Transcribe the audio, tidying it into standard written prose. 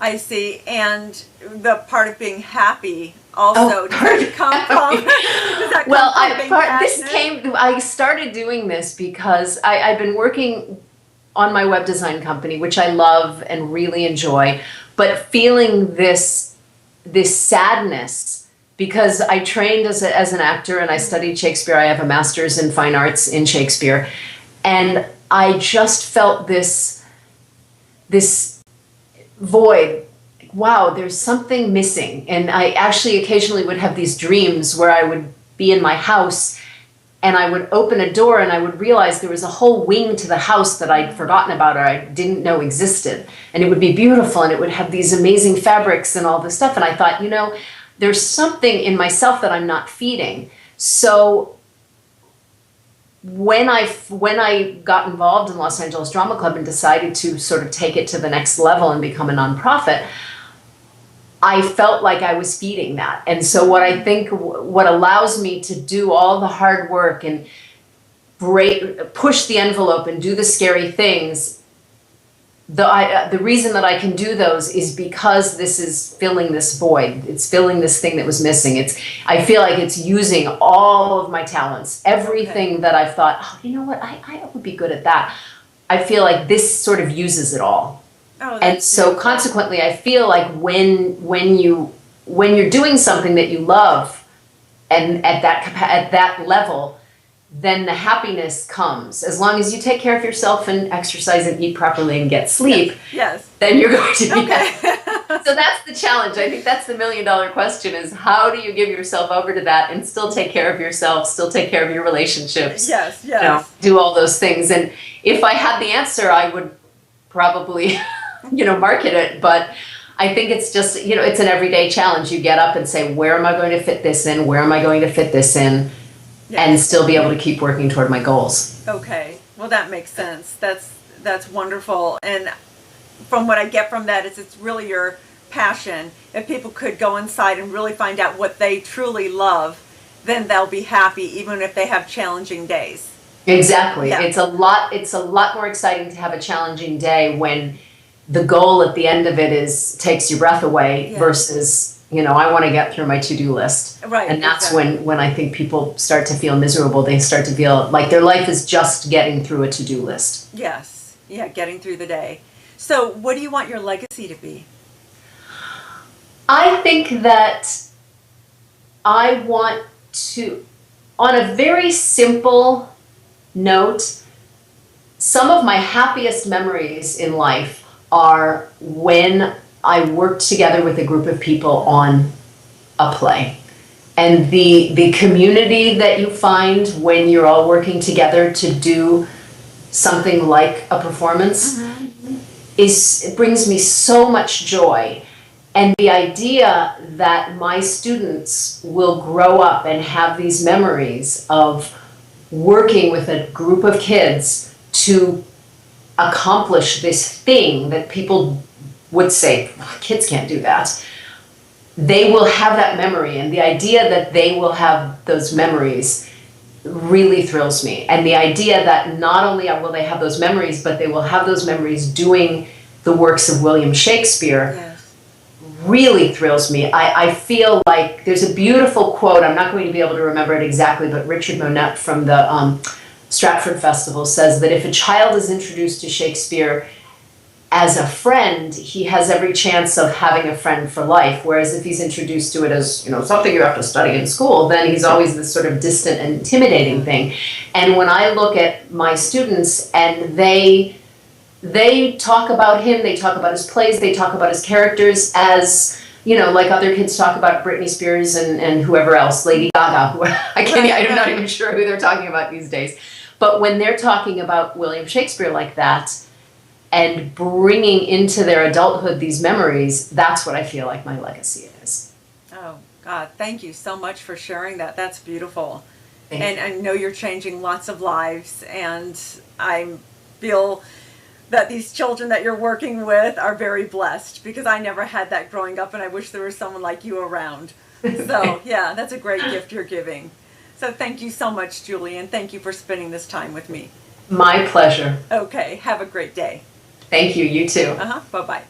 I see. And the part of being happy also, does that come from, Well, being passionate? I started doing this because I've been working on my web design company, which I love and really enjoy, but feeling this sadness because I trained as an actor and I studied Shakespeare. I have a master's in fine arts in Shakespeare, and I just felt this void. Wow, there's something missing. And I actually occasionally would have these dreams where I would be in my house and I would open a door and I would realize there was a whole wing to the house that I'd forgotten about or I didn't know existed. And it would be beautiful and it would have these amazing fabrics and all this stuff. And I thought, there's something in myself that I'm not feeding. So when I got involved in Los Angeles Drama Club and decided to sort of take it to the next level and become a nonprofit, I felt like I was feeding that. And so what allows me to do all the hard work and push the envelope and do the scary things, the reason that I can do those is because this is filling this void. It's filling this thing that was missing. I feel like it's using all of my talents, everything that I've thought, oh, you know what, I would be good at that. I feel like this sort of uses it all. Oh, and so beautiful. consequently, I feel like when you're doing something that you love, and at that level, then the happiness comes. As long as you take care of yourself and exercise and eat properly and get sleep, yes. then you're going to be okay. So that's the challenge. I think that's the $1 million question: is how do you give yourself over to that and still take care of yourself, still take care of your relationships? Yes, yes. Do all those things. And if I had the answer, I would probably market it, but I think it's just, it's an everyday challenge. You get up and say, where am I going to fit this in? Where am I going to fit this in? Yes. And still be able to keep working toward my goals. Okay. Well, that makes sense. That's wonderful. And from what I get from that is it's really your passion. If people could go inside and really find out what they truly love, then they'll be happy even if they have challenging days. Exactly. Yeah. It's a lot more exciting to have a challenging day when the goal at the end of it takes your breath away versus, I want to get through my to-do list. Right. And that's when I think people start to feel miserable. They start to feel like their life is just getting through a to-do list. Yes. Yeah, getting through the day. So what do you want your legacy to be? I think that I want to, on a very simple note, some of my happiest memories in life are when I worked together with a group of people on a play. And the community that you find when you're all working together to do something like a performance it brings me so much joy. And the idea that my students will grow up and have these memories of working with a group of kids to accomplish this thing that people would say, kids can't do that. They will have that memory, and the idea that they will have those memories really thrills me. And the idea that not only will they have those memories, but they will have those memories doing the works of William Shakespeare really thrills me. I feel like there's a beautiful quote, I'm not going to be able to remember it exactly, but Richard Monette from the Stratford Festival says that if a child is introduced to Shakespeare as a friend, he has every chance of having a friend for life. Whereas if he's introduced to it as, something you have to study in school, then he's always this sort of distant and intimidating thing. And when I look at my students and they talk about him, they talk about his plays, they talk about his characters as, like other kids talk about Britney Spears and whoever else, Lady Gaga, I'm not even sure who they're talking about these days. But when they're talking about William Shakespeare like that, and bringing into their adulthood these memories, that's what I feel like my legacy is. Oh, God, thank you so much for sharing that. That's beautiful. Thank you. I know you're changing lots of lives, and I feel that these children that you're working with are very blessed, because I never had that growing up, and I wish there was someone like you around. So, yeah, that's a great gift you're giving. So thank you so much, Julie, and thank you for spending this time with me. My pleasure. Okay, have a great day. Thank you, you too. Bye-bye.